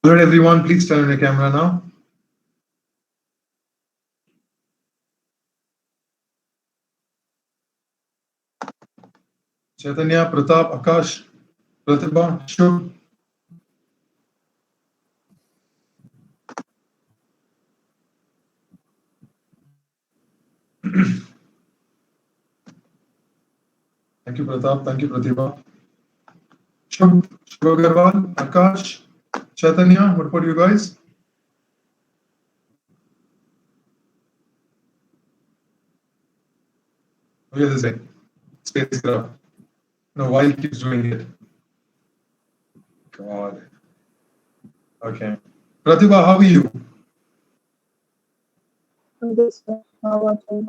All right, everyone, please turn on your camera now. Chaitanya, Pratap, Akash, Pratibha, Shubh. Thank you, Pratap. Thank you, Pratibha. Shubh, Shubh Agarwal, Akash, Chaitanya, what about you guys? Look at this guy. Spacecraft. No, why he keeps doing it? God. Okay. Pratibha, how are you? I'm good, sir. How about you?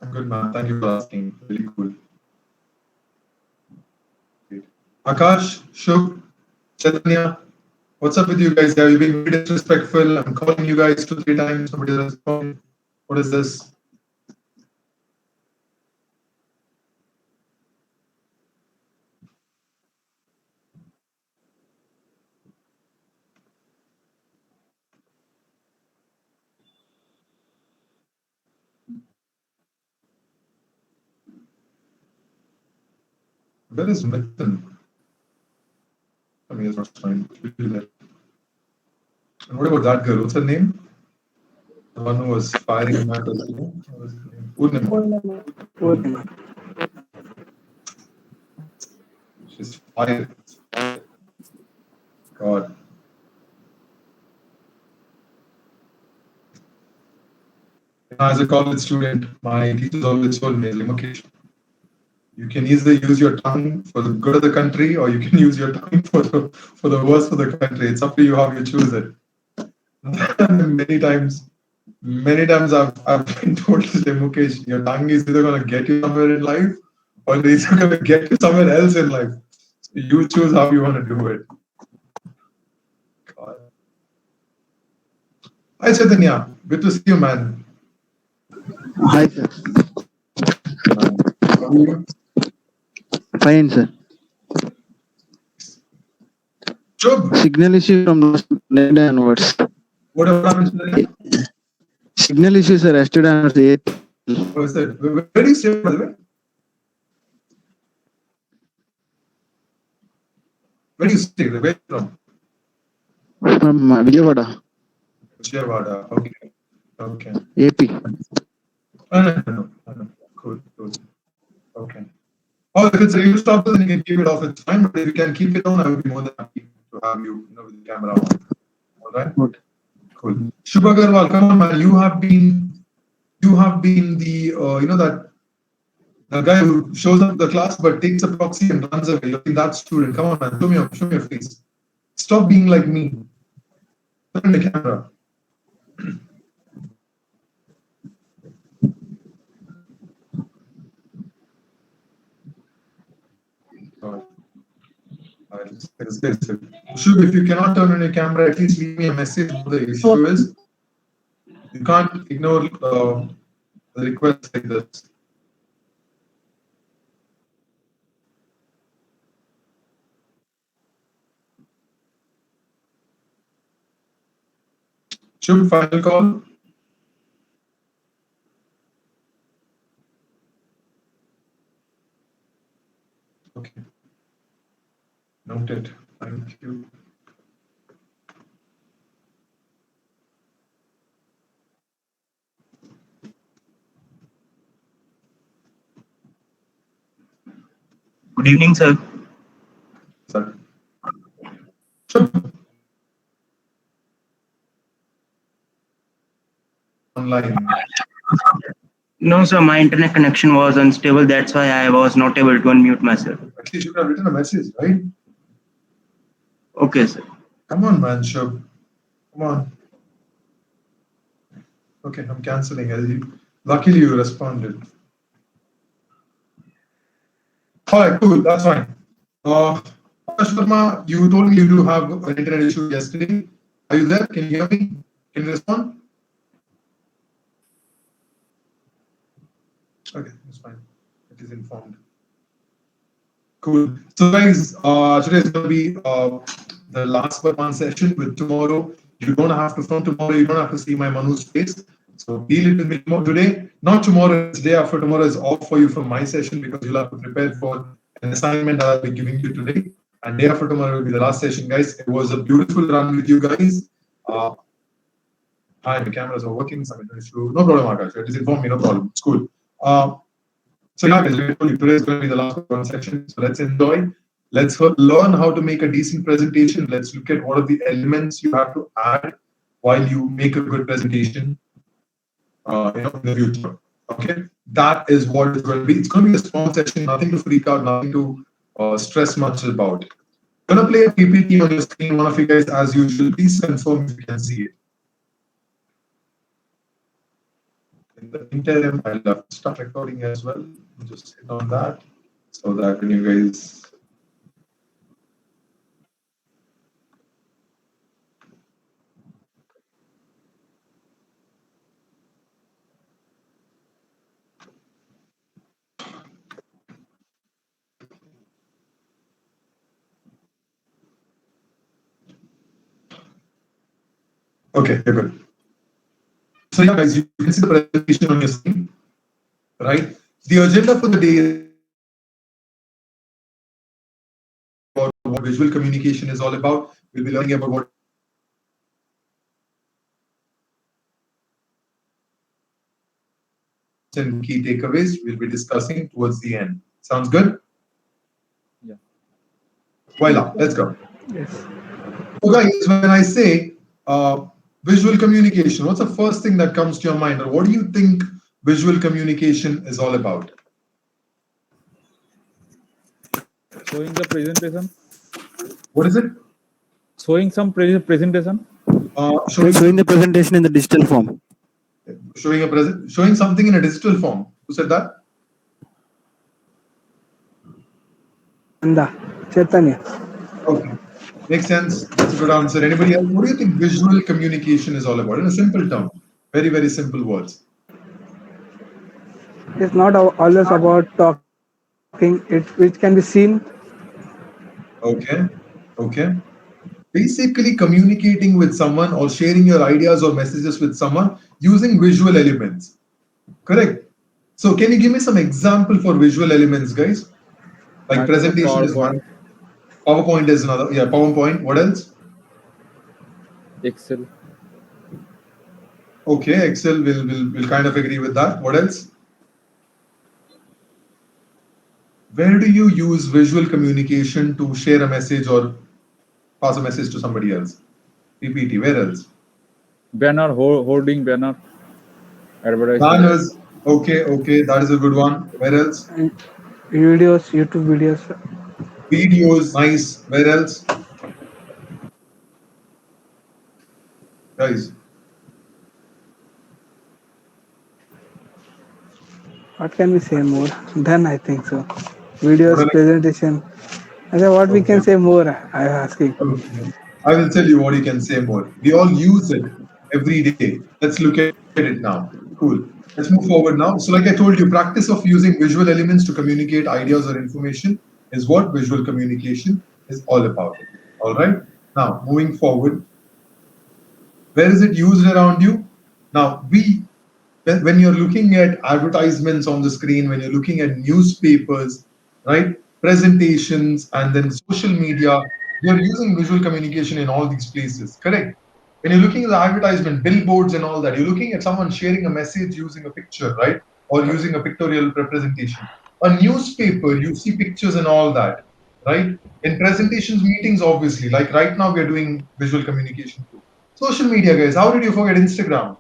I'm good, man. Thank you for asking. Really cool. Great. Akash, Shubh, Chaitanya, what's up with you guys? Are you being very disrespectful? I'm calling you guys 2, 3 times. Nobody responding. What is this? Where is Mithun? I mean, it's not fine. She'll be there. And what about that girl? What's her name? The one who was firing him at us. What was her name? Purnima. Purnima. Purnima. She's fired. God. As a college student, my teachers always told me, like, Mukesh, you can either use your tongue for the good of the country or you can use your tongue for the worst for the country. It's up to you how you choose it. Many times I've been told to say, Mukesh, your tongue is either going to get you somewhere in life or it's going to get you somewhere else in life. So you choose how you want to do it. God. Hi, Chaitanya. Good to see you, man. Hi, sir. How are you? Fine, sir. Shubh, Signal issue from last yesterday onwards. what happened today? Signal issue, sir. Yesterday onwards. What is it? Where do you stay, by the way? Where do you stay? Where are you from? From Vijayawada, Vijayawada. Okay. Okay. AP. Oh, no. Cool. Okay. Oh, if it's a you stop, then you can keep it off. It's fine. But if you can keep it on, I would be more than happy to have you, with the camera on. All right. Okay. Cool. Shubh Agarwal, come on, man. You have been the that the guy who shows up to the class but takes a proxy and runs away. You're that student. Come on, man. Show me your face. Stop being like me. Turn the camera. God. All right, let's get it. Shubh, if you cannot turn on your camera, at least leave me a message. What the issue is. You can't ignore the requests like this. Shubh, final call. Okay. Noted. Thank you. Good evening, sir. Sir. Shubh. Online. No, sir, my internet connection was unstable. That's why I was not able to unmute myself. At least you could have written a message, right? Okay, sir. Come on, man, Shubh. Come on. Okay, I'm canceling. Luckily, you responded. All right, cool. That's fine. Akash Verma, you told me you do have an internet issue yesterday. Are you there? Can you hear me? Can you respond? Okay, that's fine. It is informed. Cool. So, guys, today is going to be the last but one session with tomorrow. You don't have to, from tomorrow, you don't have to see my Manu's face. So deal it with me today, not tomorrow, it's day after tomorrow is off for you from my session because you'll have to prepare for an assignment that I'll be giving you today. And day after tomorrow will be the last session, guys. It was a beautiful run with you guys. Hi, the cameras are working. No problem, Akash. Just inform me, no problem. It's cool. So yeah, guys, today is going to be the last one section. So let's enjoy. Let's learn how to make a decent presentation. Let's look at what are the elements you have to add while you make a good presentation. In the future. Okay, that is what it's going to be. It's going to be a small session, nothing to freak out, nothing to stress much about. I'm going to play a PPT on your screen. One of you guys, as usual, please confirm if you can see it. In the interim, I'll start recording as well. Just hit on that so that when you guys. Okay, you're good. So yeah, guys, you can see the presentation on your screen, right? The agenda for the day is about what visual communication is all about. We'll be learning about what and key takeaways we'll be discussing towards the end. Sounds good? Yeah. Voila, let's go. Yes. So guys, when I say visual communication, what's the first thing that comes to your mind, or what do you think visual communication is all about? Showing the presentation. What is it? Showing some presentation. Showing the presentation in the digital form. Showing something in a digital form. Who said that? Anda, Chaitanya. Okay, makes sense. That's a good answer. Anybody else? What do you think visual communication is all about? In a simple term, very, very simple words. It's not always about talking, which can be seen. Okay, okay. Basically communicating with someone or sharing your ideas or messages with someone using visual elements. Correct. So can you give me some example for visual elements, guys? Like presentation is one. PowerPoint is another. Yeah, PowerPoint. What else? Excel. Okay, Excel will kind of agree with that. What else? Where do you use visual communication to share a message or pass a message to somebody else? PPT. Where else? Banner, hoarding banner. Advertising. Banners. Okay, okay, that is a good one. Where else? And videos, YouTube videos. Videos. Nice. Where else? Guys. What can we say more? Then I think so. Videos, What presentation. I said, what we can say more? I am asking. Okay. I will tell you what you can say more. We all use it every day. Let's look at it now. Cool. Let's move forward now. So like I told you, practice of using visual elements to communicate ideas or information is what visual communication is all about. All right. Now, moving forward, where is it used around you? Now, when you're looking at advertisements on the screen, when you're looking at newspapers, right, presentations, and then social media, you're using visual communication in all these places, correct? When you're looking at the advertisement, billboards and all that, you're looking at someone sharing a message using a picture, right? Or using a pictorial representation. A newspaper, you see pictures and all that, right? In presentations, meetings, obviously, like right now we're doing visual communication too. Social media, guys, how did you forget Instagram?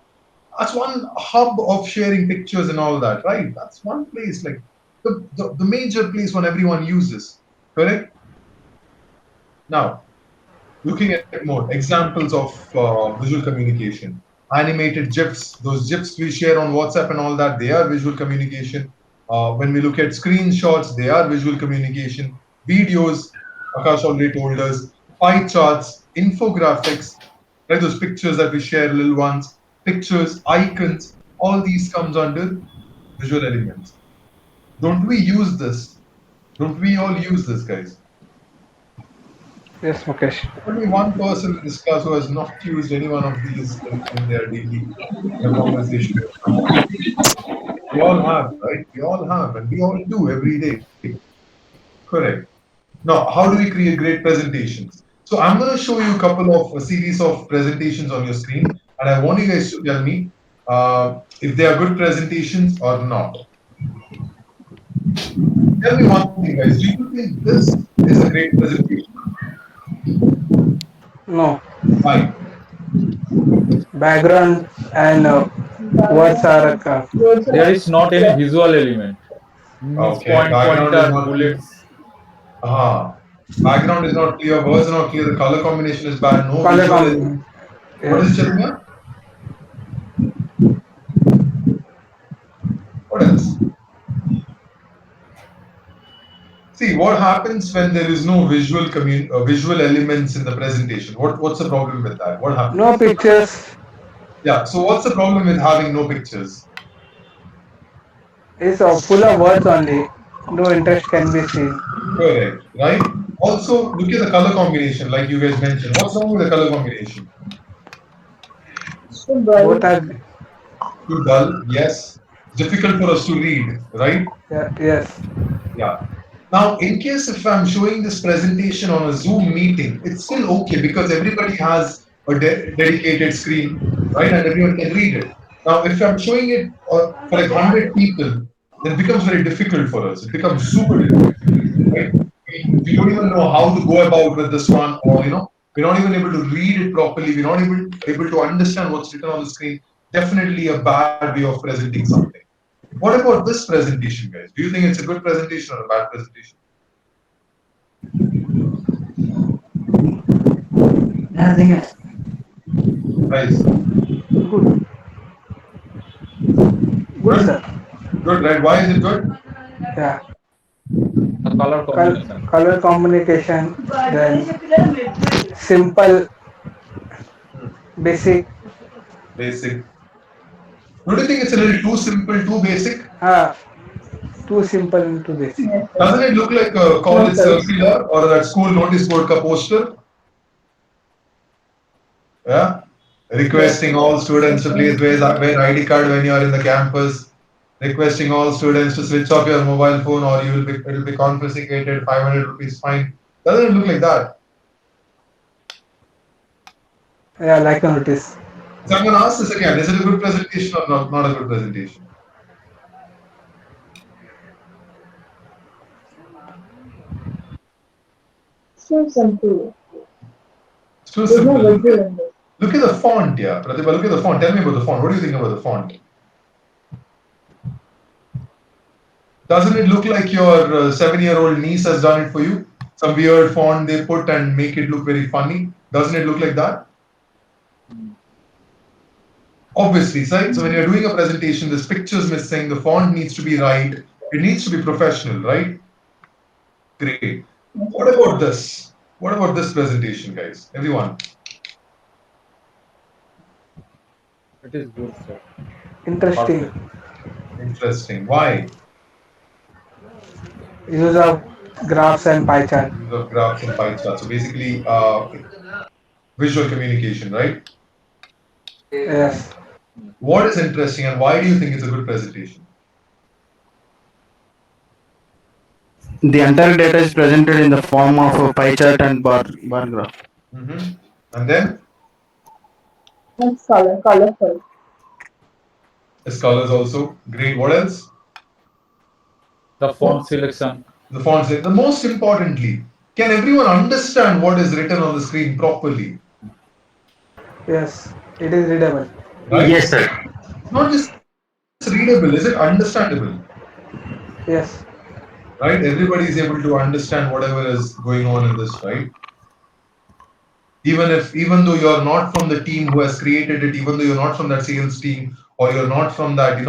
That's one hub of sharing pictures and all that, right? That's one place, like the major place when everyone uses, correct? Now, looking at more examples of visual communication, animated GIFs, those GIFs we share on WhatsApp and all that, they are visual communication. When we look at screenshots, they are visual communication. Videos, Akash already told us, pie charts, infographics, right? Those pictures that we share, little ones, pictures, icons, all these comes under visual elements. Don't we use this? Don't we all use this, guys? Yes, Mukesh. Only one person in this class who has not used any one of these in their daily conversation with someone. We all have, right? We all have, and we all do every day. Correct. Now, how do we create great presentations? So I'm going to show you a series of presentations on your screen, and I want you guys to tell me if they are good presentations or not. Tell me one thing, guys. Do you think this is a great presentation? No. Why? Background and words are There is not any visual element. Means Okay, background is pointer, not clear. bullets. Background is not clear, words are not clear, the color combination is bad, no color visual. combination. What is Yes. Chaitanya? What else? See, what happens when there is no visual elements in the presentation? What's the problem with that? What happens? No pictures. Yeah, so what's the problem with having no pictures? It's full of words only. No interest can be seen. Correct, right? Also, look at the color combination, like you guys mentioned. What's wrong with the color combination? Both are. Too dull, yes. Difficult for us to read, right? Yes. Yeah. Now, in case if I'm showing this presentation on a Zoom meeting, it's still okay because everybody has a dedicated screen, right? And everyone can read it. Now, if I'm showing it for like 100 people, then it becomes very difficult for us. It becomes super difficult, right? We don't even know how to go about with this one, or we're not even able to read it properly. We're not able to understand what's written on the screen. Definitely a bad way of presenting something. What about this presentation, guys? Do you think it's a good presentation or a bad presentation? Guys, Good. Good, sir. good, right? Why is it good? Yeah. The color combination. Color communication. Then simple, basic. Basic. Don't you think it's a little too simple, too basic? Too simple and too basic. Doesn't it look like a college circular or that school notice board ka poster? Yeah. Requesting all students to please wear ID card when you are in the campus. Requesting all students to switch off your mobile phone or it will be confiscated, 500 rupees fine. Doesn't it look like that? Yeah, like a notice. So I'm going to ask this again. Is it a good presentation or not a good presentation? So simple. It's too There's no simple. visual in this. Look at the font, yeah. Pratibha, look at the font. Tell me about the font. What do you think about the font? Doesn't it look like your 7-year-old niece has done it for you? Some weird font they put and make it look very funny. Doesn't it look like that? Obviously, right? So when you're doing a presentation, this picture's missing, the font needs to be right, it needs to be professional, right? Great. What about this? What about this presentation, guys? Everyone. It is good, sir. Interesting. Interesting. Why? Use of graphs and pie chart. Use of graphs and pie charts. So basically, visual communication, right? Yes. What is interesting and why do you think it's a good presentation? The entire data is presented in the form of a pie chart and bar graph. And then? It's colorful. Its colors also. Great. What else? The font selection. The font size. The most importantly, can everyone understand what is written on the screen properly? Yes. It is readable. Right? Yes, sir. Not just readable, is it understandable? Yes. Right? Everybody is able to understand whatever is going on in this, right? Even though you're not from the team who has created it, even though you're not from that sales team or you're not from that,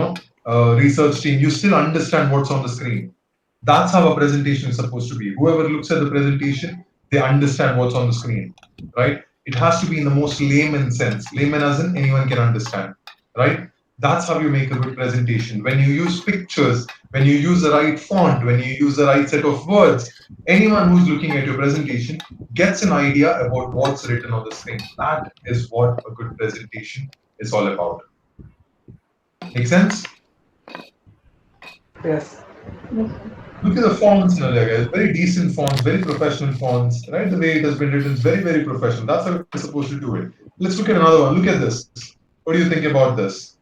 research team, you still understand what's on the screen. That's how a presentation is supposed to be. Whoever looks at the presentation, they understand what's on the screen, right? It has to be in the most layman sense. Layman as in anyone can understand, right? That's how you make a good presentation. When you use pictures, when you use the right font, when you use the right set of words, anyone who's looking at your presentation gets an idea about what's written on the screen. That is what a good presentation is all about. Make sense? Yes. Yes, Look at the fonts, guys. Very decent fonts, very professional fonts, right? The way it has been written is very, very professional. That's how we're supposed to do it. Let's look at another one. Look at this. What do you think about this?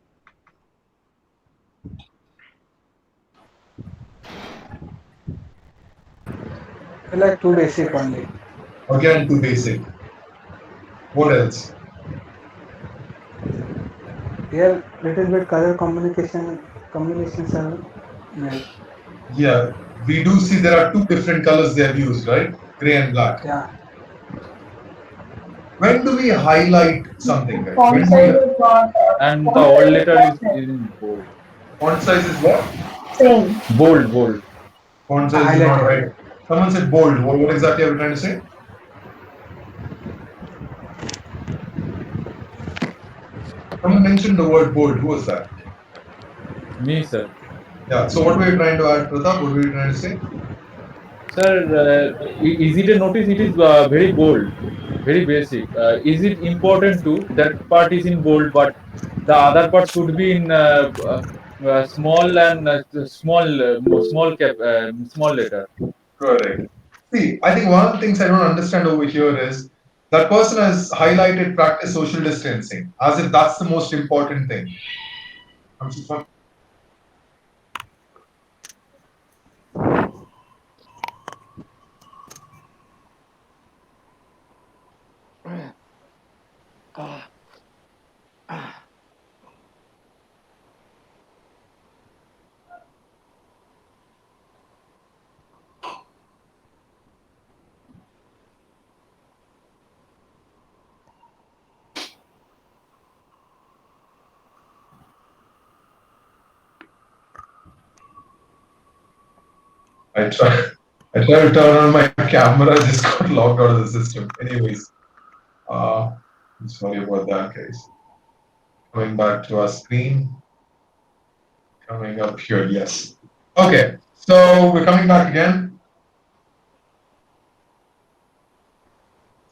Like too basic only. Again, too basic. What else? Here, little bit color combinations are nice. Yeah, we do see there are two different colors they have used, right? Gray and black. Yeah. When do we highlight something, guys? font When do size we, is not. And Font the size old is letter not is in bold. font size is what? same. Bold. Font size is not Highlighted. right. Someone said bold. What exactly are we trying to say? Someone mentioned the word bold. Who was that? Me, sir. Yeah. So what were you trying to add, Pratap? What were you trying to say? Sir, easy to notice it is very bold, very basic. Is it important too? That part is in bold, but the other part should be in small and small letter. Correct. See, I think one of the things I don't understand over here is that person has highlighted practice social distancing as if that's the most important thing. I'm so sorry. I try to turn on my camera, just got logged out of the system. Anyways, I'm sorry about that, guys. Coming back to our screen. Coming up here, yes. Okay, so we're coming back again.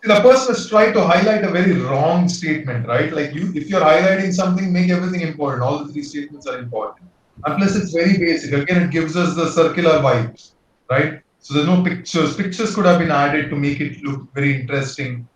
See, the person has tried to highlight a very wrong statement, right? Like if you're highlighting something, make everything important. All the three statements are important. And plus, it's very basic. Again, it gives us the circular vibes, right? So there's no pictures. Pictures could have been added to make it look very interesting,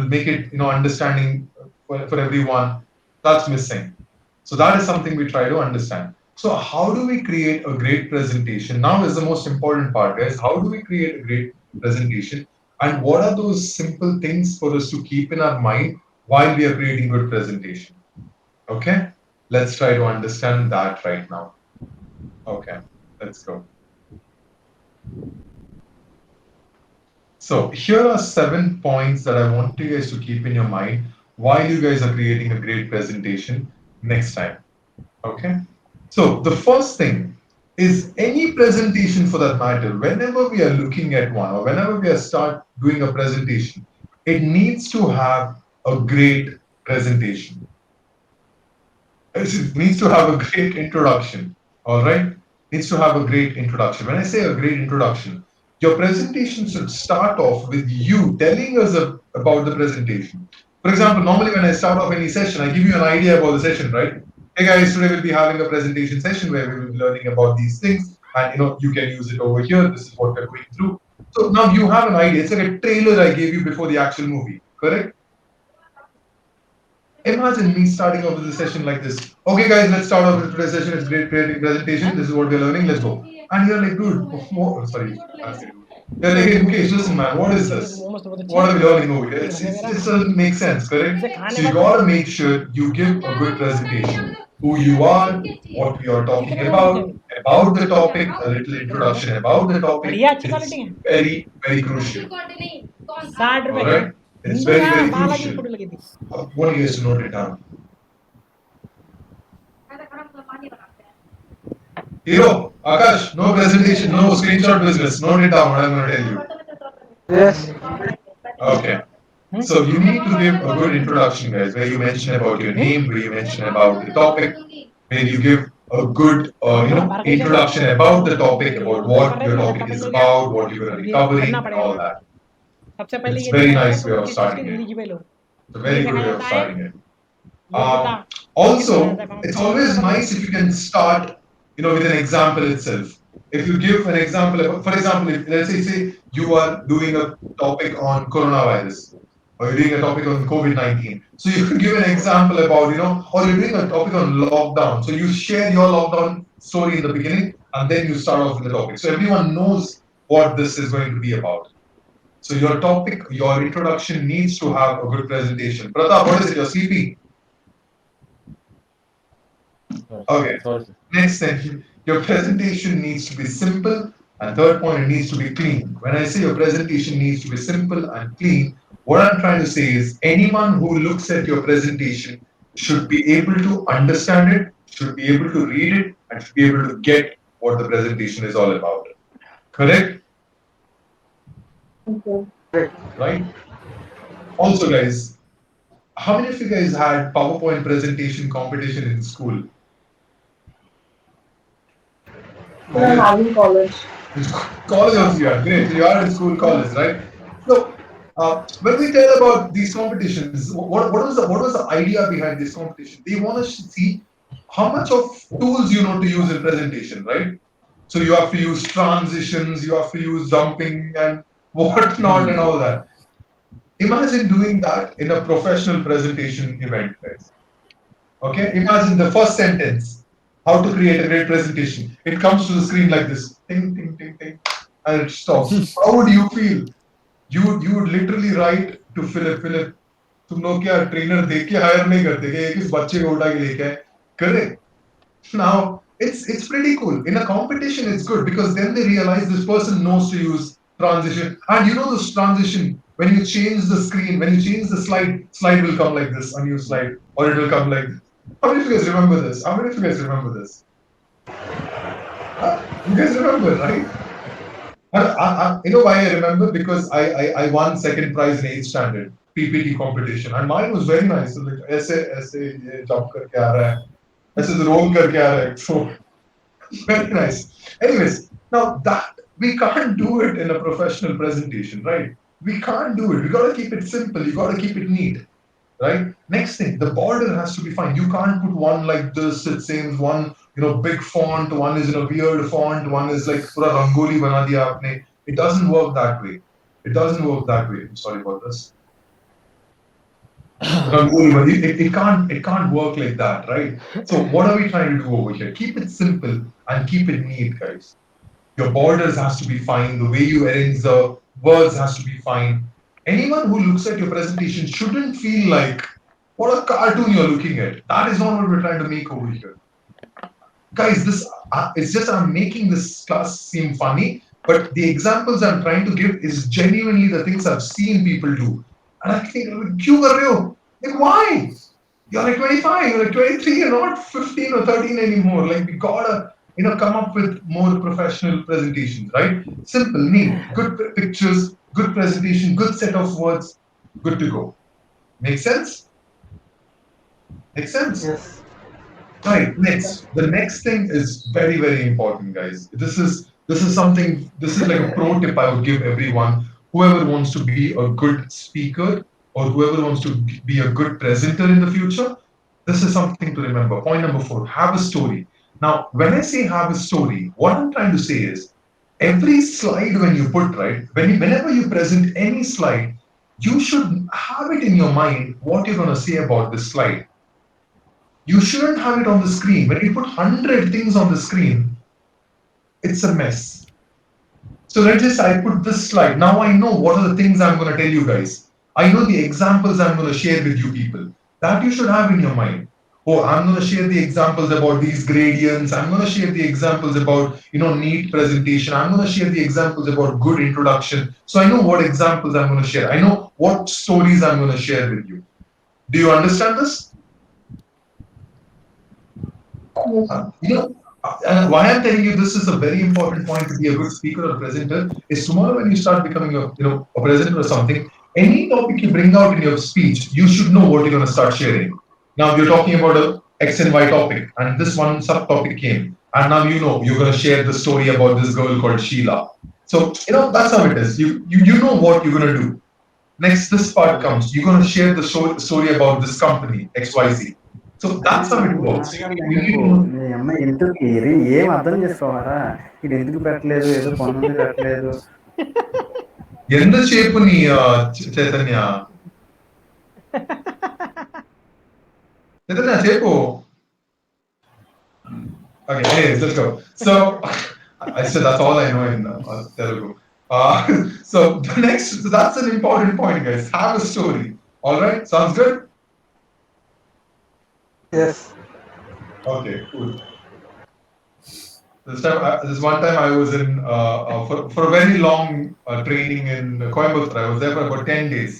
make it understanding for everyone. That's missing. So that is something we try to understand. So how do we create a great presentation? Now is the most important part, guys. How do we create a great presentation? And what are those simple things for us to keep in our mind while we are creating good presentation? Okay, let's try to understand that right now. Okay, let's go. So here are 7 points that I want you guys to keep in your mind while you guys are creating a great presentation next time. Okay, so the first thing is any presentation for that matter, whenever we are looking at one or whenever we are start doing a presentation, it needs to have a great presentation. It needs to have a great introduction. All right, needs to have a great introduction. When I say a great introduction, your presentation should start off with you telling us about the presentation. For example, normally when I start off any session, I give you an idea about the session, right? Hey guys, today we'll be having a presentation session where we will be learning about these things, and you can use it over here. This is what we're going through. So now you have an idea. It's like a trailer I gave you before the actual movie, correct? Imagine me starting off with a session like this. Okay, guys, let's start off with today's session. It's great creating presentation. This is what we're learning. Let's go. And you're like, dude, sorry. You're like, hey, Mukesh, listen, man, what is this? What are we learning over here? It doesn't make sense, correct? So you gotta make sure you give a good presentation. Who you are, what we are talking about the topic, a little introduction about the topic. It's very, very crucial. Alright? It's very, very crucial. I want you guys to note it down. Hero, Akash, no presentation, no screenshot business. Note it down what I'm going to tell you. Yes. Okay. So you need to give a good introduction, guys, where you mention about your name, where you mention about the topic. where you give a good, introduction about the topic, about what your topic is about, what you're going to be covering, and all that. It's a very nice way of starting it. It's a very good way of starting it. Also, it's always nice if you can start, with an example itself. If you give an example, for example, if, let's say you are doing a topic on coronavirus, or you're doing a topic on COVID-19. So you can give an example about, or you're doing a topic on lockdown. So you share your lockdown story in the beginning, and then you start off with the topic. So everyone knows what this is going to be about. So your topic, your introduction needs to have a good presentation. Pratap, what is it? You're sleepy? Okay. Sorry, sir. Next thing, your presentation needs to be simple, and third point, it needs to be clean. When I say your presentation needs to be simple and clean, what I'm trying to say is anyone who looks at your presentation should be able to understand it, should be able to read it, and should be able to get what the presentation is all about. Correct? Okay. Right? Also, guys, how many of you guys had PowerPoint presentation competition in school? So I'm having college. College also you are great. So you are in school, college, right? So when we tell about these competitions, what was the idea behind this competition? They want us to see how much of tools you know to use in presentation, right? So you have to use transitions, you have to use jumping and whatnot and all that. Imagine doing that in a professional presentation event, guys. Okay, imagine the first sentence, how to create a great presentation. It comes to the screen like this, ting, ting, ting, ting, and it stops. How would you feel? You would literally write to Philip, तुम लोग क्या trainer देख के hire नहीं करते कि एक इस बच्चे को उठा के लेके आए? Correct. Now it's pretty cool. In a competition, it's good because then they realize this person knows to use transition, and this transition. When you change the screen, when you change the slide will come like this, a new slide, or it will come like this. How many of you guys remember this? How many of you guys remember this? You guys remember, right? You know why I remember? Because I won second prize in 8th standard PPT competition, and mine was very nice. So like ऐसे ये jump करके आ रहा है, ऐसे roll करके आ रहा है. So very nice. Anyways, now that we can't do it in a professional presentation, right? We can't do it. We gotta keep it simple. You gotta keep it neat, right? Next thing, the border has to be fine. You can't put one like this. It seems one, big font. One is in a weird font. One is like pura rangoli bana diya aapne. It doesn't work that way. It doesn't work that way. I'm sorry about this. Rangoli, it can't work like that, right? So what are we trying to do over here? Keep it simple and keep it neat, guys. Your borders has to be fine. The way you arrange the words has to be fine. Anyone who looks at your presentation shouldn't feel like what a cartoon you're looking at. That is not what we're trying to make over here. Guys, this it's just I'm making this class seem funny, but the examples I'm trying to give is genuinely the things I've seen people do. And I think, "Kyun kar rahe ho? Like, why? You're like 25, you're like 23, you're not 15 or 13 anymore. Like, we gotta come up with more professional presentations, right? Simple, neat, good pictures, good presentation, good set of words, good to go. Make sense? Make sense? Yes. Right, next. The next thing is very, very important, guys. This is like a pro tip I would give everyone. Whoever wants to be a good speaker or whoever wants to be a good presenter in the future, this is something to remember. Point number 4, have a story. Now, when I say have a story, what I'm trying to say is every slide when you put, right, whenever you present any slide, you should have it in your mind what you're going to say about this slide. You shouldn't have it on the screen. When you put 100 things on the screen, it's a mess. So let's just say I put this slide. Now I know what are the things I'm going to tell you guys. I know the examples I'm going to share with you people. That you should have in your mind. Oh, I'm going to share the examples about these gradients. I'm going to share the examples about, neat presentation. I'm going to share the examples about good introduction. So I know what examples I'm going to share. I know what stories I'm going to share with you. Do you understand this? Why I'm telling you this is a very important point to be a good speaker or presenter is tomorrow when you start becoming a presenter or something, any topic you bring out in your speech, you should know what you're going to start sharing. Now, if you're talking about X and Y topic, and this one subtopic came, and now you know you're gonna share the story about this girl called Sheila. So that's how it is. You know what you're gonna do. Next, this part comes. You're gonna share the story about this company XYZ. So that's how it works. You need to మీ అమ్మాయి ఎందుకు ఏం అర్థం చేసుకోవాలా ఇది ఎందుకు పెట్టలేదు ఏదో పనుంది పెట్టలేదు ఎంతసేపు నీ చైతన్య చెప్పు. Okay, anyways, let's go. So, I said that's all I know in Telugu. So the next, so that's an important point, guys. Have a story. All right, sounds good. Yes. Okay, cool. This one time I was in for a very long training in Coimbatore. I was there for about 10 days.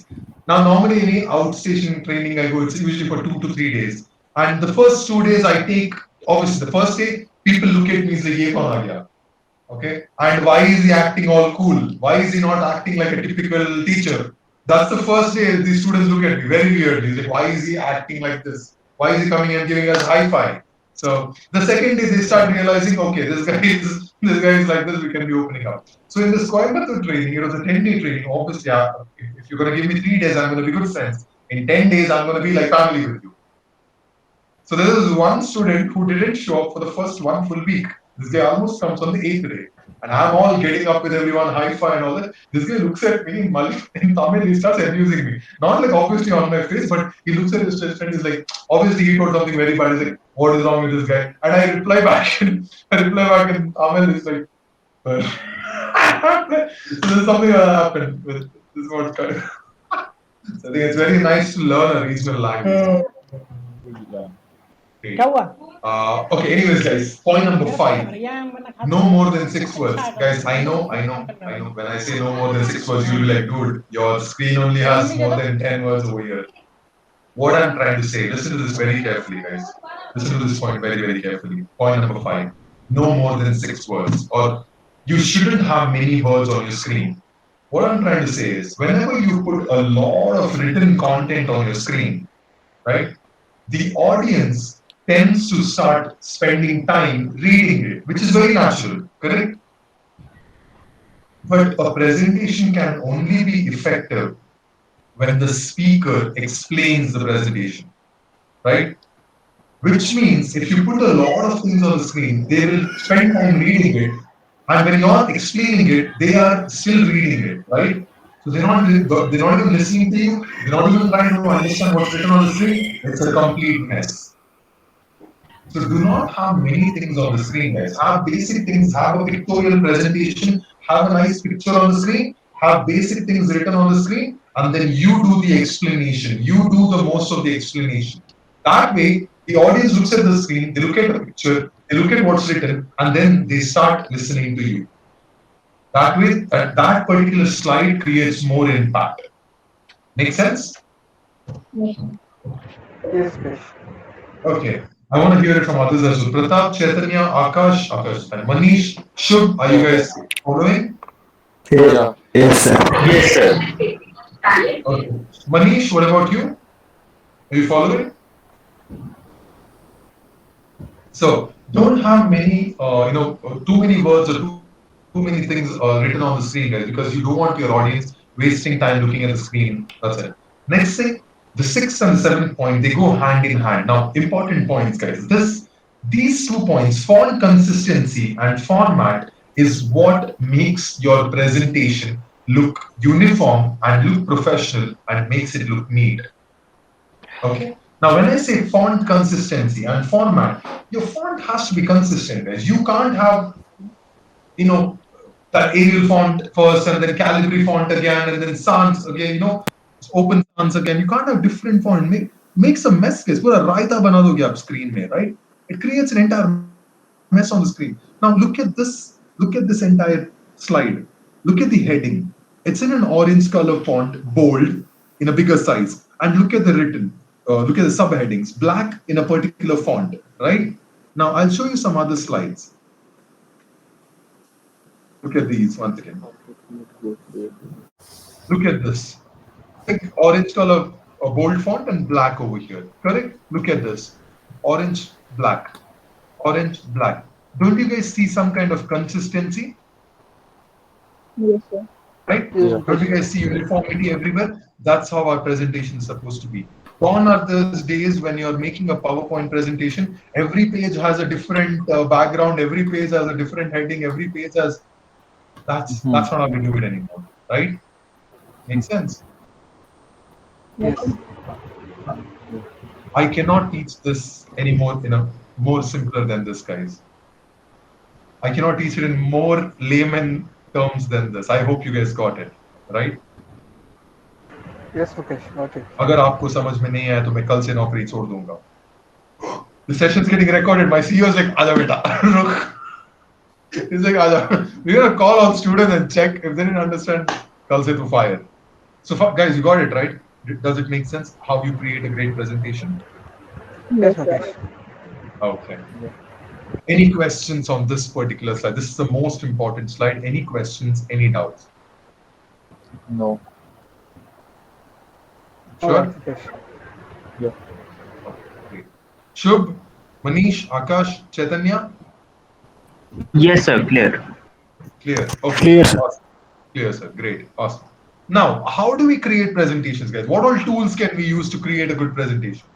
Now, normally any outstation training I go, it's usually for 2 to 3 days. And the first 2 days I take, obviously the first day, people look at me and say, "Ye kaun aa gaya?" Okay, and why is he acting all cool? Why is he not acting like a typical teacher? That's the first day these students look at me very weirdly. Like, why is he acting like this? Why is he coming and giving us high five? So the second day they start realizing, okay, this guy is like this. We can be opening up. So in this Coimbatore training, it was a 10-day training. Obviously, if you're going to give me 3 days, I'm going to be good friends. In 10 days, I'm going to be like family with you. So there was one student who didn't show up for the first one full week. This guy almost comes on the 8th day. And I'm all getting up with everyone, high five and all that. This guy looks at me in Tamil, he starts abusing me. Not like obviously on my face, but he looks at his chest and he's like, obviously he told something very bad. He's like, what is wrong with this guy? And I reply back in Tamil, it's like, well. So there's something that happened with this word. So I think it's very nice to learn a regional language. Okay, anyways, guys, point number 5. No more than 6 words. Guys, I know. When I say no more than 6 words, you'll be like, dude, your screen only has more than 10 words over here. What I'm trying to say, listen to this very carefully, guys. Listen to this point very, very carefully. Point number 5. No more than 6 words. Or you shouldn't have many words on your screen. What I'm trying to say is, whenever you put a lot of written content on your screen, right, the audience tends to start spending time reading it, which is very natural, correct? But a presentation can only be effective when the speaker explains the presentation, right? Which means if you put a lot of things on the screen, they will spend time reading it, and when you're explaining it, they are still reading it, right? So they're not even listening to you, they're not even trying to understand what's written on the screen. It's a complete mess. So do not have many things on the screen, guys. Have basic things, have a pictorial presentation, have a nice picture on the screen, have basic things written on the screen, and then you do the explanation. You do the most of the explanation. That way, the audience looks at the screen, they look at the picture, they look at what's written, and then they start listening to you. That way, that particular slide creates more impact. Make sense? Yes, Krish. Okay. I want to hear it from others as well. Pratap, Chaitanya, Akash, and Manish, Shubh, are you guys following? Yeah. Yes, sir. Yes, sir. Okay. Manish, what about you? Are you following? So don't have many, too many words or too many things written on the screen, guys, because you don't want your audience wasting time looking at the screen. That's it. Next thing. The 6th and the 7th point, they go hand in hand. Now, important points, guys. These 2 points, font consistency and format, is what makes your presentation look uniform and look professional and makes it look neat. Okay? Now, when I say font consistency and format, your font has to be consistent, guys. You can't have, that Arial font first and then Calibri font again and then Sans again, open sans again. You can't have different font. Makes a mess, guys. Pura raita bana doge aap screen mein, right? It creates an entire mess on the screen. Now look at this. Look at this entire slide. Look at the heading. It's in an orange color font, bold, in a bigger size. And look at the written. Look at the subheadings, black in a particular font, right? Now I'll show you some other slides. Look at these once again. Look at this. Orange color, a bold font and black over here. Correct? Look at this. orange, black, orange, black. Don't you guys see some kind of consistency? Yes, sir. Right? Yes, Don't you Mukesh. guys see uniformity everywhere? That's how our presentation is supposed to be. Gone are those days when you're making a PowerPoint presentation. Every page has a different background. Every page has a different heading. Every page has. That's not how we do it anymore, right? Makes sense. Yes. I cannot teach this anymore in a more simpler than this, guys. I cannot teach it in more layman terms than this. I hope you guys got it, right? Yes, Mukesh. Got it. अगर आपको समझ में नहीं आया तो मैं कल से नौकरी छोड़ दूंगा. The session's getting recorded. My CEO is like, "आजा बेटा, रुक." He's like, "आजा." We're gonna call all students and check if they didn't understand. कल से तो fire. So guys, you got it right. Does it make sense how you create a great presentation? Yes, Yes, Mukesh. sir. Okay. Any questions on this particular slide? This is the most important slide. Any questions? Any doubts? No. All Sure. right, Mukesh. Great. Shubh, Manish, Akash, Chaitanya, Yes, sir. Clear. clear. Okay. Clear, sir. Awesome. Clear, sir. Great. Awesome. Now, how do we create presentations, guys? What all tools can we use to create a good presentation?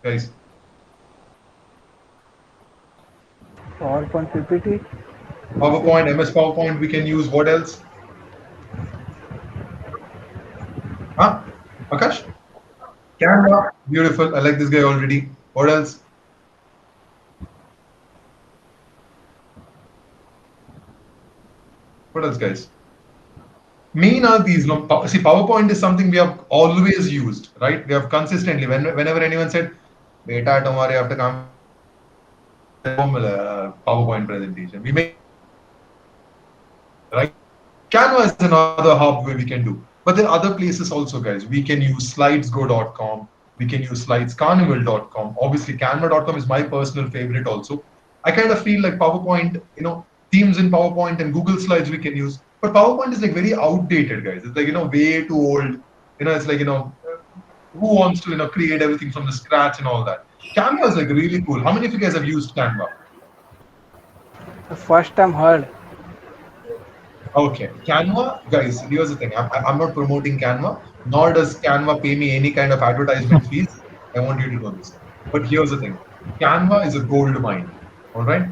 Guys, PowerPoint PPT. PowerPoint, MS PowerPoint, we can use. What else? Huh? Akash? Canva. Beautiful. I like this guy already. What else? What else, guys? Main are these. No, see, PowerPoint is something we have always used, right? We have consistently. Whenever anyone said, "Beta, tomorrow after come PowerPoint presentation," we make right. Canva is another hub where we can do. But there are other places also, guys. We can use slidesgo.com. We can use slidescarnival.com. Obviously, canva.com is my personal favorite also. I kind of feel like PowerPoint, themes in PowerPoint and Google Slides we can use. But PowerPoint is like very outdated, guys. It's like, way too old. It's like, who wants to, create everything from the scratch and all that. Canva is like really cool. How many of you guys have used Canva? The first time heard. Okay, Canva, guys, here's the thing. I'm not promoting Canva, nor does Canva pay me any kind of advertisement fees. I want you to know this. But here's the thing. Canva is a gold mine, all right?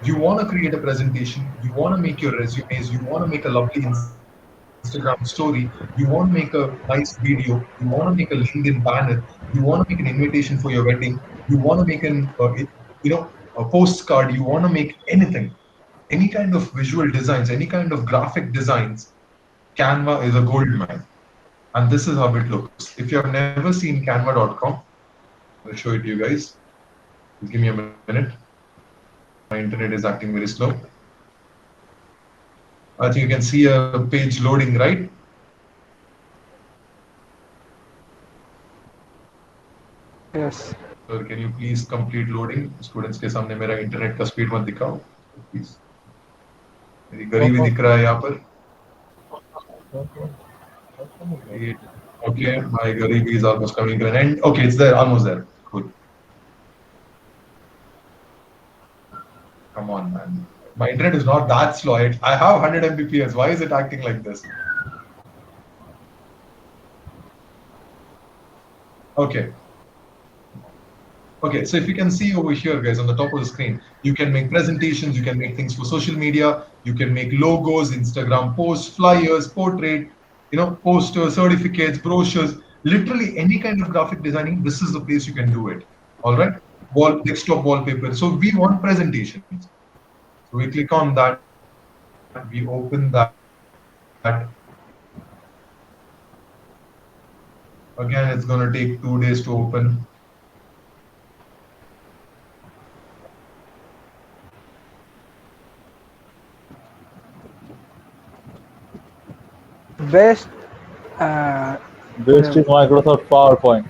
You want to create a presentation, you want to make your resumes, you want to make a lovely Instagram story, you want to make a nice video, you want to make a LinkedIn banner, you want to make an invitation for your wedding, you want to make a postcard, you want to make anything. Any kind of visual designs, any kind of graphic designs, Canva is a gold mine. And this is how it looks. If you have never seen canva.com, I'll show it to you guys. Just give me a minute. My internet is acting very slow. I think you can see a page loading, right? Yes. Sir, can you please complete loading? Students के सामने मेरा internet का speed मत दिखाओ, please. मेरी गरीबी दिख रहा है यहाँ पर. Okay, my garibi is almost coming to an end. Okay, it's there, almost there. Good. Come on, man. My internet is not that slow. I have 100 Mbps. Why is it acting like this? Okay. Okay, so if you can see over here, guys, on the top of the screen, you can make presentations, you can make things for social media, you can make logos, Instagram posts, flyers, portrait, posters, certificates, brochures, literally any kind of graphic designing. This is the place you can do it. All right, desktop wallpaper. So we want presentations. So we click on that, we open that. Again, it's going to take 2 days to open. Best. Best is Microsoft PowerPoint.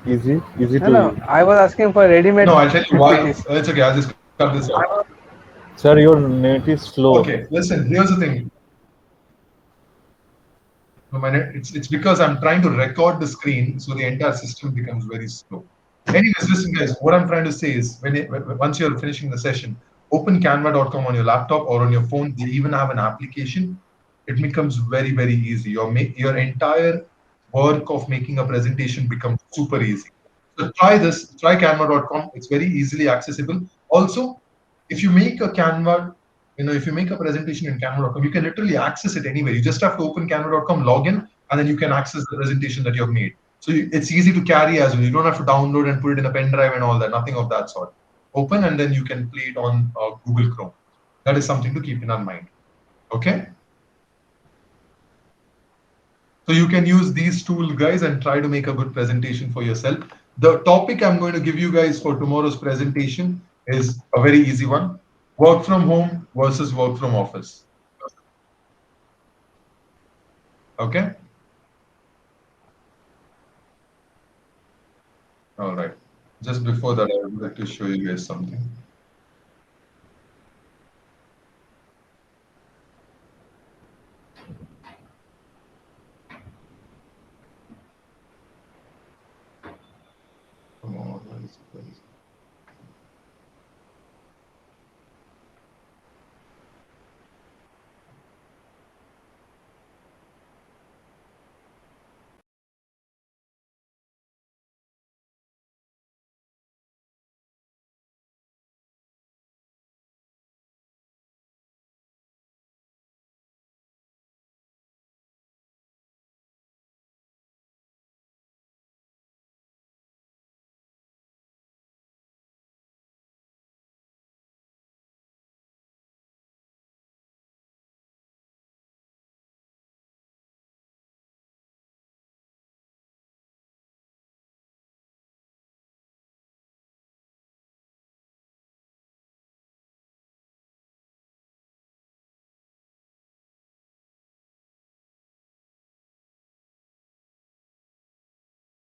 Easy to No, use. I was asking for ready-made. No, I'll tell you why. PPTs. It's okay, I'll just cut this out. Sir, your net is slow. Okay, listen, here's the thing. No, it's because I'm trying to record the screen, so the entire system becomes very slow. Anyways, listen, guys. What I'm trying to say is, once you're finishing the session, open Canva.com on your laptop or on your phone. They even have an application. It becomes very, very easy. Your entire work of making a presentation becomes super easy. So try this. Try Canva.com. It's very easily accessible. Also, if you make a Canva, if you make a presentation in Canva.com, you can literally access it anywhere. You just have to open Canva.com, log in, and then you can access the presentation that you have made. So it's easy to carry as well. You don't have to download and put it in a pen drive and all that. Nothing of that sort. Open and then you can play it on Google Chrome. That is something to keep in our mind. Okay. So you can use these tools, guys, and try to make a good presentation for yourself. The topic I'm going to give you guys for tomorrow's presentation is a very easy one. Work from home versus work from office. Okay. All right. Just before that, I would like to show you guys something. Come on, where is it?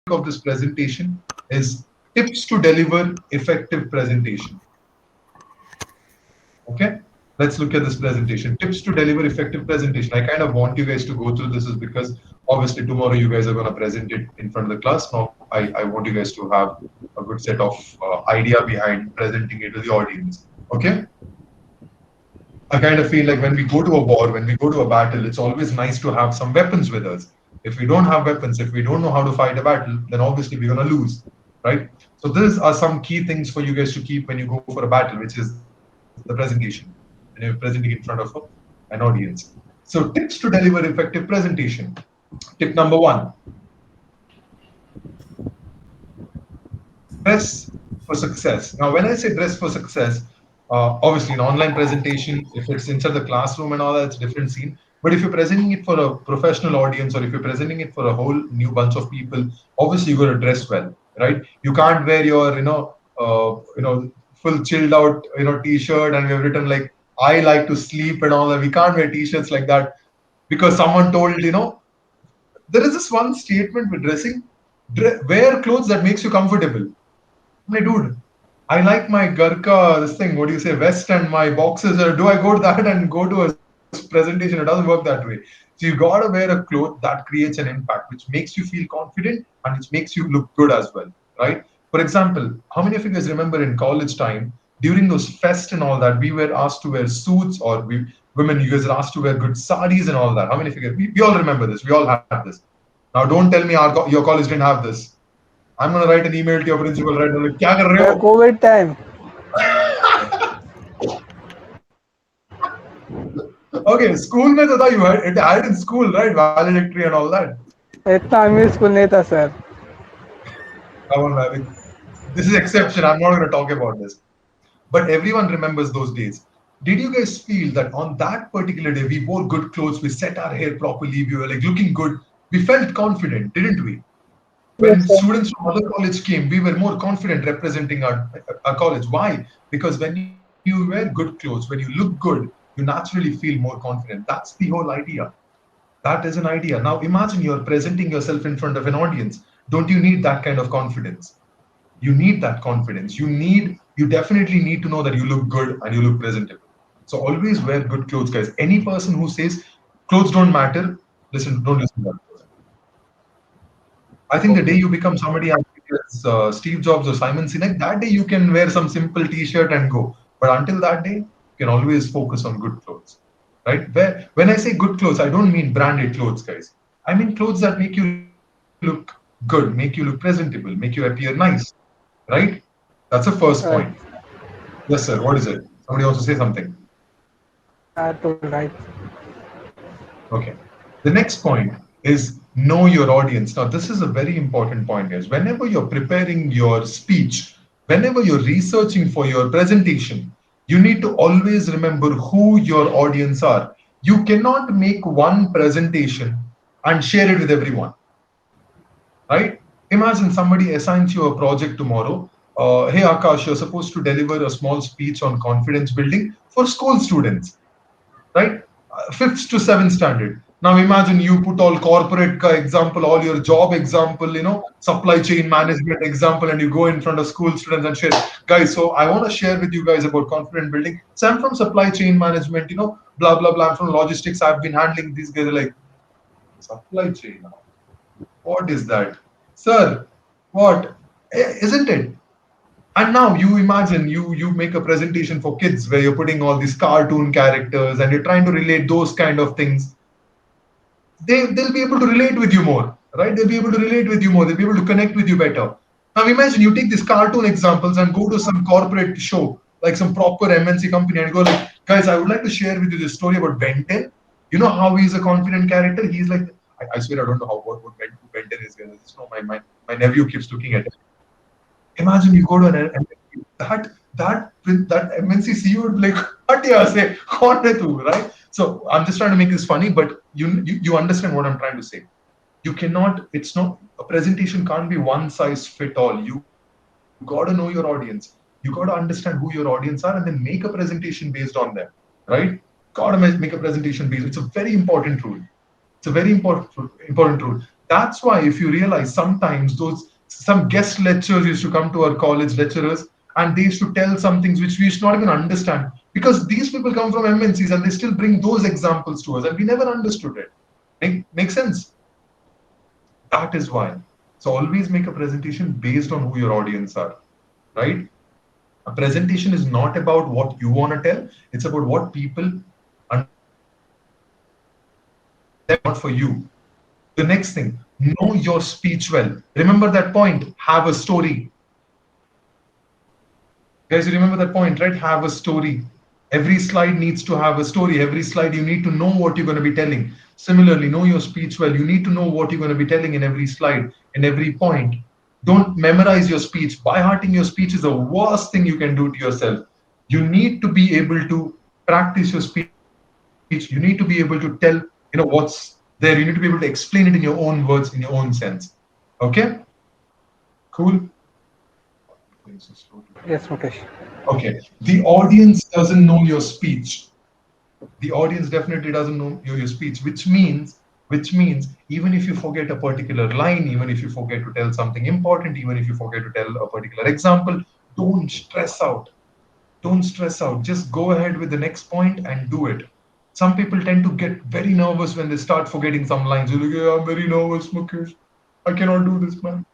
Of this presentation is tips to deliver effective presentation. Okay, let's look at this presentation. Tips to deliver effective presentation. I kind of want you guys to go through this is because obviously tomorrow you guys are going to present it in front of the class. Now I want you guys to have a good set of idea behind presenting it to the audience. Okay. I kind of feel like when we go to a war, when we go to a battle, it's always nice to have some weapons with us. If we don't have weapons, if we don't know how to fight a battle, then obviously we're going to lose, right? So these are some key things for you guys to keep when you go for a battle, which is the presentation, and you're presenting in front of an audience. So tips to deliver effective presentation. Tip number 1. Dress for success. Now, when I say dress for success, obviously an online presentation, if it's inside the classroom and all that, it's a different scene. But if you're presenting it for a professional audience or if you're presenting it for a whole new bunch of people, obviously you got to dress well, right? You can't wear your, full chilled out, t-shirt and we've written like, I like to sleep and all that. We can't wear t-shirts like that because someone told, there is this one statement with dressing, wear clothes that makes you comfortable. My dude, I like my Gurkha, this thing, what do you say, vest and my boxes. Do I go to that and go to a presentation? It doesn't work that way. So you got to wear a cloth that creates an impact, which makes you feel confident and which makes you look good as well, right? For example, how many of you guys remember in college time, during those fest and all that, we were asked to wear suits or women, you guys are asked to wear good saris and all that. How many of you guys, we all remember this. We all had this. Now, don't tell me your college didn't have this. I'm going to write an email to your principal right now. Like, kya kar rahe ho? COVID time. Okay, school mein to tha, you had in school, right? Valedictory and all that. इतना अमीर school नहीं था sir. Come on, man. This is exception. I'm not going to talk about this. But everyone remembers those days. Did you guys feel that on that particular day, we wore good clothes, we set our hair properly, we were like looking good, we felt confident, didn't we? When Yes, sir. students from other college came, we were more confident representing our college. Why? Because when you wear good clothes, when you look good, you naturally feel more confident. That's the whole idea. That is an idea. Now imagine you're presenting yourself in front of an audience. Don't you need that kind of confidence? You need that confidence. You definitely need to know that you look good and you look presentable. So always wear good clothes, guys. Any person who says clothes don't matter, Listen, don't listen to that person. I think the day you become somebody as big as Steve Jobs or Simon Sinek, that day you can wear some simple T-shirt and go. But until that day, you can always focus on good clothes, right? When I say good clothes, I don't mean branded clothes, guys. I mean clothes that make you look good, make you look presentable, make you appear nice, right? That's the first Right. point. Yes, sir. What is it? Somebody wants to say something. I told right. Okay. The next point is know your audience. Now, this is a very important point, guys. Whenever you're preparing your speech, whenever you're researching for your presentation, you need to always remember who your audience are. You cannot make one presentation and share it with everyone, right? Imagine somebody assigns you a project tomorrow. Hey, Akash, you're supposed to deliver a small speech on confidence building for school students, right? Fifth to seventh standard. Now imagine you put all corporate example, all your job example, supply chain management example, and you go in front of school students and share, guys. So I want to share with you guys about confident building. So I'm from supply chain management, blah blah blah. I'm from logistics. I've been handling these guys are like supply chain. What is that, sir? What? Isn't it? And now you imagine you make a presentation for kids where you're putting all these cartoon characters and you're trying to relate those kind of things. They'll be able to relate with you more, right? They'll be able to relate with you more. They'll be able to connect with you better. Now imagine you take these cartoon examples and go to some corporate show, like some proper MNC company, and go like, guys, I would like to share with you this story about Ben 10. You know how he's a confident character? He's like, I swear I don't know what Ben 10 is. Guys. My nephew keeps looking at it. Imagine you go to an MNC, that MNC CEO would be like, what do you say? Right? So I'm just trying to make this funny, but you understand what I'm trying to say. You cannot, it's not, a presentation can't be one size fit all. You got to know your audience. You got to understand who your audience are and then make a presentation based on them, right? Got to make a presentation based. It's a very important rule. It's a very important rule. That's why if you realize sometimes some guest lecturers used to come to our college lecturers and they used to tell some things which we used not even understand because these people come from MNCs and they still bring those examples to us and we never understood it. Make sense? That is why. So always make a presentation based on who your audience are, right? A presentation is not about what you want to tell. It's about what people not for you. The next thing, know your speech well. Remember that point, have a story. Guys, you remember that point, right? Have a story. Every slide needs to have a story. Every slide, you need to know what you're going to be telling. Similarly, know your speech well. You need to know what you're going to be telling in every slide, in every point. Don't memorize your speech. By-hearting your speech is the worst thing you can do to yourself. You need to be able to practice your speech. You need to be able to tell what's there. You need to be able to explain it in your own words, in your own sense. Okay? Cool? Yes, Mukesh. Okay. The audience doesn't know your speech. The audience definitely doesn't know your speech, which means even if you forget a particular line, even if you forget to tell something important, even if you forget to tell a particular example, don't stress out. Don't stress out. Just go ahead with the next point and do it. Some people tend to get very nervous when they start forgetting some lines. You're like, yeah, I'm very nervous, Mukesh. I cannot do this, man.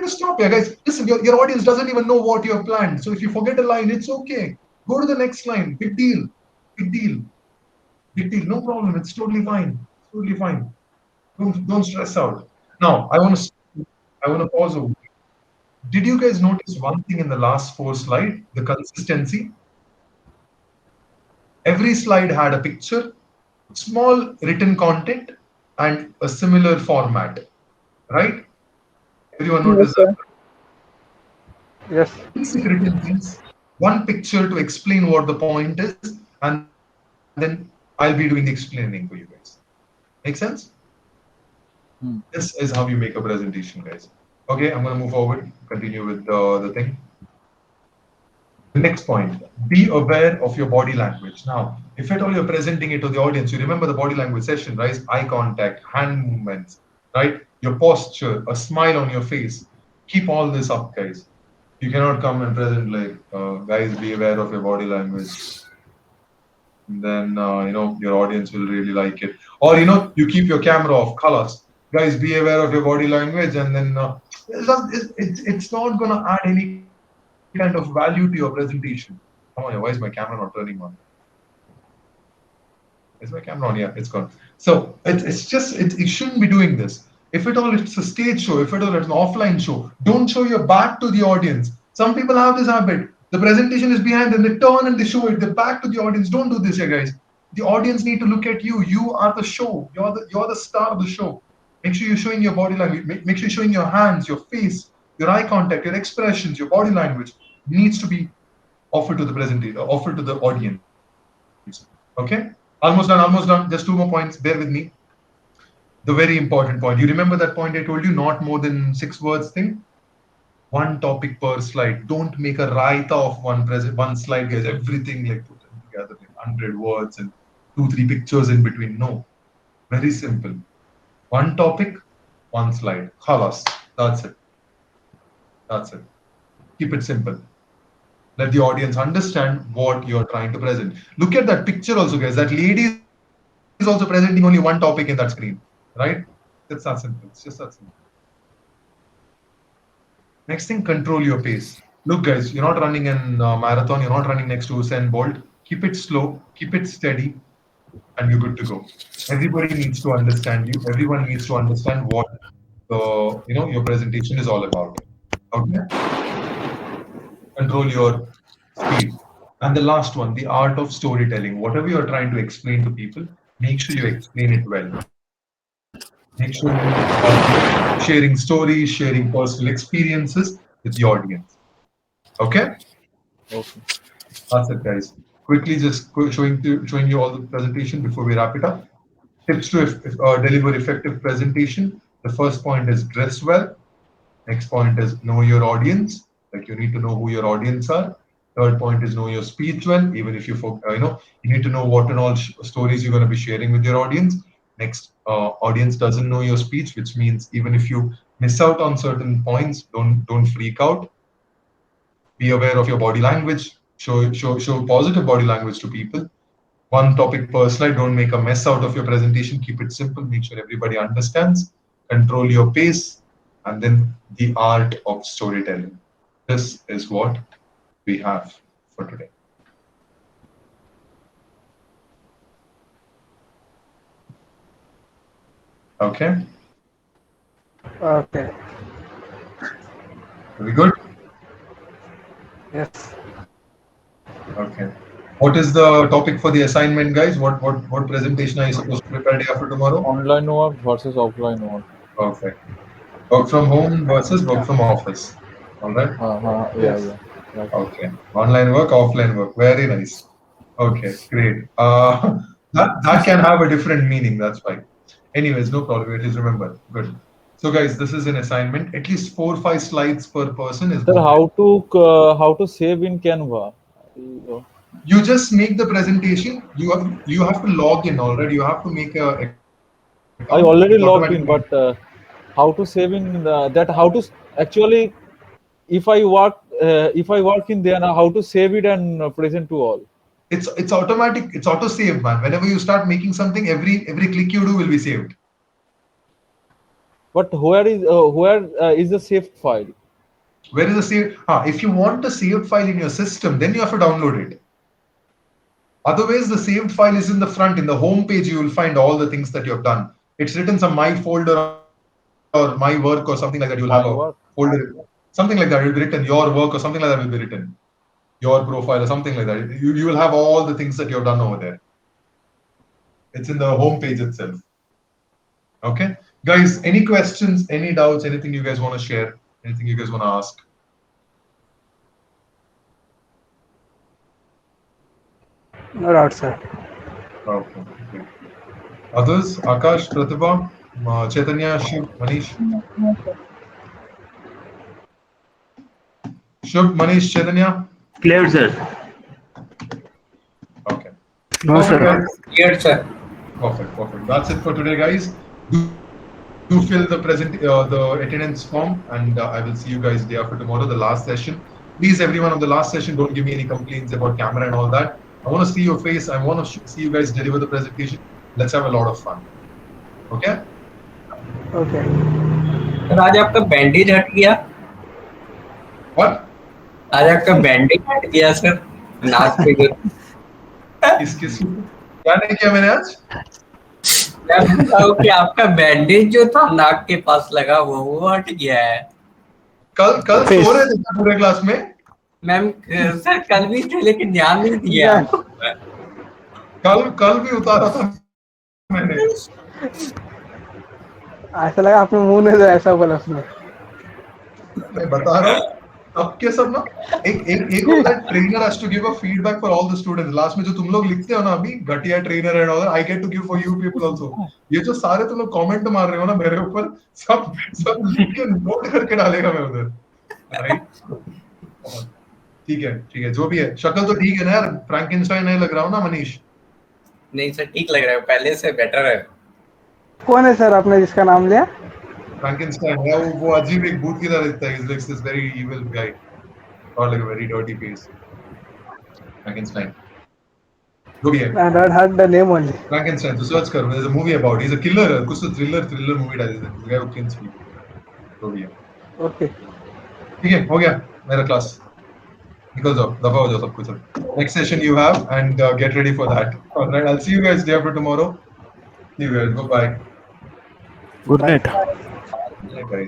Stop here, guys. Listen, your audience doesn't even know what you have planned. So if you forget a line, it's okay. Go to the next line. Big deal. Big deal. Big deal. No problem. It's totally fine. Totally fine. Don't stress out. Now, I want to pause over. Did you guys notice one thing in the last 4 slides? The consistency. Every slide had a picture, small written content, and a similar format. Right? Everyone noticed that? Yes. Basic written things, one picture to explain what the point is, and then I'll be doing the explaining for you guys. Make sense? This is how you make a presentation, guys. Okay, I'm going to move forward, continue with the thing. The next point, be aware of your body language. Now, if at all you're presenting it to the audience, you remember the body language session, right? Eye contact, hand movements, right? Your posture, a smile on your face. Keep all this up, guys. You cannot come and present like, guys, be aware of your body language. then your audience will really like it. Or you keep your camera off. Colors, guys, be aware of your body language, and then it's not gonna add any kind of value to your presentation. Come on, why is my camera not turning on? Is my camera on? Yeah, it's gone. So it shouldn't be doing this. If at all it's a stage show, if at all it's an offline show, don't show your back to the audience. Some people have this habit. The presentation is behind, and they turn and they show it. They're back to the audience. Don't do this, guys. The audience need to look at you. You are the show. You're the star of the show. Make sure you're showing your body language. Make sure you're showing your hands, your face, your eye contact, your expressions, your body language needs to be offered to the presenter, offered to the audience. Okay? Almost done. Just 2 more points. Bear with me. The very important point. You remember that point I told you, not more than 6 words thing? 1 topic per slide. Don't make a raita of one slide, guys. Everything like put together in 100 words and 2-3 pictures in between. No. Very simple. 1 topic, 1 slide. Khalas. That's it. Keep it simple. Let the audience understand what you're trying to present. Look at that picture also, guys. That lady is also presenting only 1 topic in that screen, right? It's that simple. It's just that simple. Next thing, control your pace. Look, guys, you're not running a marathon. You're not running next to Usain Bolt. Keep it slow. Keep it steady, and you're good to go. Everybody needs to understand you. Everyone needs to understand what your presentation is all about. Okay. Control your speed. And the last one, the art of storytelling. Whatever you're trying to explain to people, make sure you explain it well. Make sure you're sharing stories, sharing personal experiences with the audience. Okay? Okay. That's it, guys. Quickly just showing you all the presentation before we wrap it up. Tips to deliver effective presentation. The first point is dress well. Next point is know your audience. Like you need to know who your audience are. Third point is know your speech well. Even if you need to know what and all stories you're going to be sharing with your audience. Next, audience doesn't know your speech, which means even if you miss out on certain points, don't freak out. Be aware of your body language. Show positive body language to people. 1 topic per slide. Don't make a mess out of your presentation. Keep it simple. Make sure everybody understands. Control your pace, and then the art of storytelling. This is what we have for today. Okay. Okay. Are we good? Yes. Okay. What is the topic for the assignment, guys? What presentation are you supposed to prepare day after tomorrow? Online work versus offline work. Perfect. Work from home versus work from office. All right. Yeah. Okay. Online work, offline work. Very nice. Okay, great. That can have a different meaning. That's fine. Anyways, no problem. It is remembered. Good. So, guys, this is an assignment. At least 4 or 5 slides per person is. Sir, how to save in Canva? You just make the presentation. You have to log in already. You have to make a. I already logged in, but how to save in that? How to actually, if I work in there, how to save it and present to all? It's automatic. It's auto save, man. Whenever you start making something, every click you do will be saved. But where is the saved file? Where is the save? If you want the saved file in your system, then you have to download it. Otherwise, the saved file is in the front. In the home page, you will find all the things that you have done. It's written some my folder or my work or something like that. You'll have a folder, something like that. It will be written your work or something like that will be written. Your profile or something like that. You will have all the things that you have done over there. It's in the home page itself. Okay, guys. Any questions? Any doubts? Anything you guys want to share? Anything you guys want to ask? No doubt, sir. Okay. Others? Akash, Pratibha, Chaitanya, Shiv, Manish. No, sir. Shiv, Manish, Chaitanya. Clear, sir. Okay. No, sir. Yes, sir. Perfect. That's it for today, guys. Do fill the attendance form, and I will see you guys day after tomorrow, the last session. Please, everyone, on the last session, don't give me any complaints about camera and all that. I want to see your face. I want to see you guys deliver the presentation. Let's have a lot of fun. Okay? Okay. Sir आज आपका bandage हट गया What? आज आपका bandage हट गया sir नाक पे किस क्या नहीं किया मैंने आज? मैं बताऊं कि आपका बैंडेज जो था नाक के पास लगा वो हट गया है कल सो रहे थे पूरे क्लास में? मैम सर कल भी थे लेकिन ध्यान नहीं दिया कल भी उतारा था मैंने। ऐसा लगा आपने मुंह ने तो ऐसा बोला उसने। मैं बता रहा हूँ सबके सब ना एक होता है trainer has to give a feedback for all the students. Last में जो तुम लोग लिखते हो ना अभी घटिया trainer and all I get to give for you people also. ये जो सारे तुम लोग कमेंट मार रहे हो ना मेरे ऊपर सब लिख के नोट करके डालेगा मैं उधर। राइट ठीक है जो भी है। शक्ल तो ठीक है ना यार? फ्रैंकेनस्टाइन नहीं लग रहा हूँ ना मनीष? नहीं सर ठीक लग रहा है पहले से बेटर है। कौन है सर आपने जिसका नाम लिया? फ्रैंकेनस्टाइन है वो अजीब एक भूत की तरह दिखता है। He looks this very evil guy or like a very dirty face. Frankenstein. जो भी है I had heard the name only. Frankenstein तो सर्च करो। There's a movie about he's a killer कुछ तो thriller movie डाली थी। The guy who kills people। जो भी है Okay. ठीक है हो गया मेरा क्लास। निकल जाओ दफा हो जाओ सब कुछ। Next session you have and get ready for that. Alright, I'll see you guys day after tomorrow. See you guys. Bye bye. Good night. Bye guys.